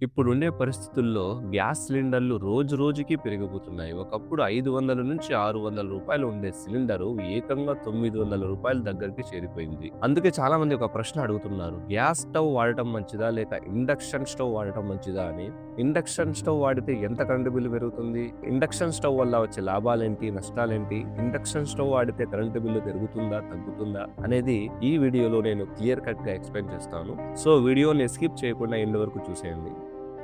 ఇప్పుడుండే పరిస్థితుల్లో గ్యాస్ సిలిండర్లు రోజు రోజుకి పెరిగిపోతున్నాయి. ఒకప్పుడు 500-600 రూపాయలు ఉండే సిలిండరు ఏకంగా 900 రూపాయల దగ్గరికి చేరిపోయింది. అందుకే చాలా మంది ఒక ప్రశ్న అడుగుతున్నారు. గ్యాస్ స్టవ్ వాడటం మంచిదా? లేక ఇండక్షన్ స్టవ్ వాడటం మంచిదా అని. ఇండక్షన్ స్టవ్ వాడితే ఎంత కరెంటు బిల్లు పెరుగుతుంది? ఇండక్షన్ స్టవ్ వల్ల వచ్చే లాభాలేంటి? నష్టాలేంటి? ఇండక్షన్ స్టవ్ వాడితే కరెంటు బిల్లు పెరుగుతుందా? తగ్గుతుందా? అనేది ఈ వీడియోలో నేను క్లియర్ కట్‌గా ఎక్స్‌ప్లెయిన్ చేస్తాను. సో వీడియోని స్కిప్ చేయకుండా ఎండ్ వరకు చూసేయండి.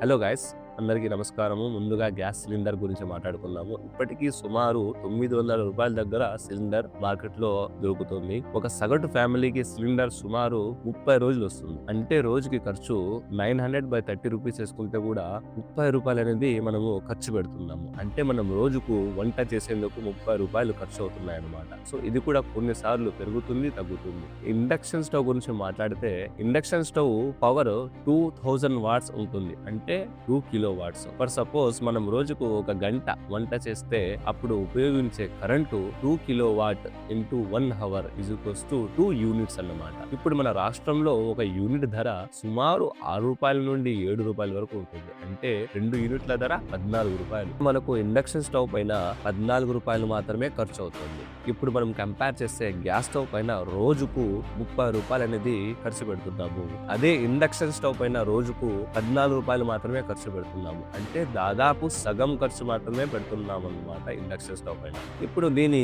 హలో గైస్, అందరికీ నమస్కారము. ముందుగా గ్యాస్ సిలిండర్ గురించి మాట్లాడుకుందాము. ఇప్పటికీ సుమారు 900 రూపాయల దగ్గర సిలిండర్ మార్కెట్లో దొరుకుతుంది. ఒక సగటు ఫ్యామిలీకి సిలిండర్ సుమారు 30 రోజులు వస్తుంది. అంటే రోజుకి ఖర్చు 900/30 రూపీస్ వేసుకుంటే కూడా 30 రూపాయలు అనేది మనము ఖర్చు పెడుతున్నాము. అంటే మనం రోజుకు వంట చేసేందుకు 30 రూపాయలు ఖర్చు అవుతున్నాయి అన్నమాట. సో ఇది కూడా కొన్నిసార్లు పెరుగుతుంది, తగ్గుతుంది. ఇండక్షన్ స్టవ్ గురించి మాట్లాడితే ఇండక్షన్ స్టవ్ పవర్ 2000 వాట్స్ ఉంటుంది. అంటే 2 కిలో వాట్స్. ఫర్ సపోజ్ మనం రోజుకు ఒక గంట వంట చేస్తే అప్పుడు ఉపయోగించే current 2 kilo watt into 1 hour is equals to 2 units అన్నమాట. ఇప్పుడు మన రాష్ట్రంలో ఒక యూనిట్ ధర సుమారు 6 రూపాయల నుండి 7 రూపాయల వరకు ఉంటుంది. అంటే 2 యూనిట్ల ధర 14 రూపాయలు. మనకు ఇండక్షన్ స్టవ్ పైన 14 రూపాయలు మాత్రమే ఖర్చు అవుతుంది. ఇప్పుడు మనం కంపేర్ చేస్తే గ్యాస్ స్టవ్ పైన రోజుకు 30 రూపాయలు అనేది ఖర్చు పెడుతున్నాము. అదే ఇండక్షన్ స్టవ్ పైన రోజుకు 14 రూపాయలు మాత్రమే ఖర్చు పెడుతున్నాము. అంటే దాదాపు సగం ఖర్చు మాత్రమే పెడుతున్నాం అన్నమాట ఇండక్షన్ స్టవ్ పైన. ఇప్పుడు దీని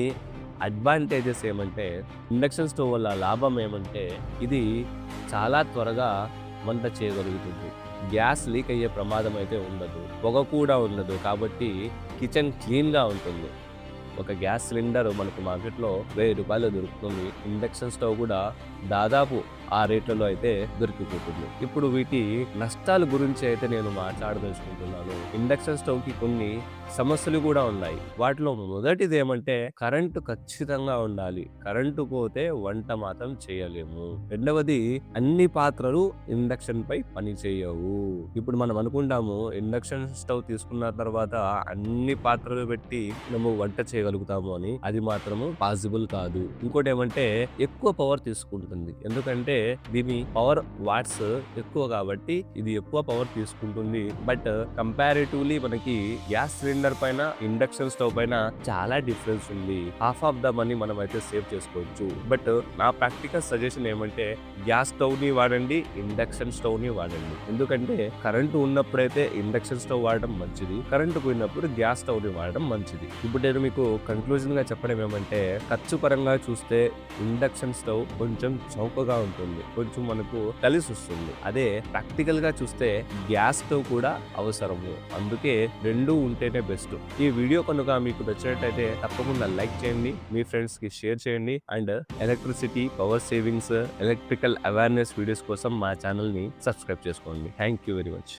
అడ్వాంటేజెస్ ఏమంటే, ఇండక్షన్ స్టవ్ వల్ల లాభం ఏమంటే ఇది చాలా త్వరగా వంట చేయగలుగుతుంది. గ్యాస్ లీక్ అయ్యే ప్రమాదం అయితే ఉండదు, పొగ కూడా ఉండదు. కాబట్టి కిచెన్ క్లీన్గా ఉంటుంది. ఒక గ్యాస్ సిలిండర్ మనకు మార్కెట్లో 1000 రూపాయలు దొరుకుతుంది. ఇండక్షన్ స్టవ్ కూడా దాదాపు ఆ రేట్లలో అయితే దొరికిపోతుంది. ఇప్పుడు వీటి నష్టాల గురించి అయితే నేను మాట్లాడదలుచుకుంటున్నాను. ఇండక్షన్ స్టవ్ కి కొన్ని సమస్యలు కూడా ఉన్నాయి. వాటిలో మొదటిది ఏమంటే కరెంటు ఖచ్చితంగా ఉండాలి. కరెంటు పోతే వంట మాత్రం చేయలేము. రెండవది, అన్ని పాత్రలు ఇండక్షన్ పై పని చేయవు. ఇప్పుడు మనం అనుకుంటాము ఇండక్షన్ స్టవ్ తీసుకున్న తర్వాత అన్ని పాత్రలు పెట్టి మనము వంట చేయగలుగుతాము అని. అది మాత్రము పాసిబుల్ కాదు. ఇంకోటి ఏమంటే ఎక్కువ పవర్ తీసుకుంటుంది. ఎందుకంటే దీని పవర్ వాట్స్ ఎక్కువ కాబట్టి ఇది ఎక్కువ పవర్ తీసుకుంటుంది. బట్ కంపారిటివ్లీ మనకి గ్యాస్ సిలిండర్ పైన ఇండక్షన్ స్టవ్ పైన చాలా డిఫరెన్స్ ఉంది. హాఫ్ ఆఫ్ ద మనీ మనం అయితే సేవ్ చేసుకోవచ్చు. బట్ నా ప్రాక్టికల్ సజెషన్ ఏమంటే గ్యాస్ స్టవ్ ని వాడండి, ఇండక్షన్ స్టవ్ ని వాడండి. ఎందుకంటే కరెంటు ఉన్నప్పుడైతే ఇండక్షన్ స్టవ్ వాడడం మంచిది, కరెంటు పోయినప్పుడు గ్యాస్ స్టవ్ ని వాడడం మంచిది. ఇప్పుడు నేను మీకు కన్క్లూజన్ గా చెప్పడం ఏమంటే, ఖర్చు పరంగా చూస్తే ఇండక్షన్ స్టవ్ కొంచెం చౌకగా ఉంటుంది, కొంచెం మనకు కలిసి వస్తుంది. అదే ప్రాక్టికల్ గా చూస్తే గ్యాస్ స్టవ్ కూడా అవసరము. అందుకే రెండు ఉంటేనే బెస్ట్. ఈ వీడియో కనుక మీకు నచ్చినట్టయితే తప్పకుండా లైక్ చేయండి, మీ ఫ్రెండ్స్ కి షేర్ చేయండి. And electricity, power savings, electrical awareness videos కోసం మా ఛానల్ ని సబ్స్క్రైబ్ చేసుకోండి. Thank you very much.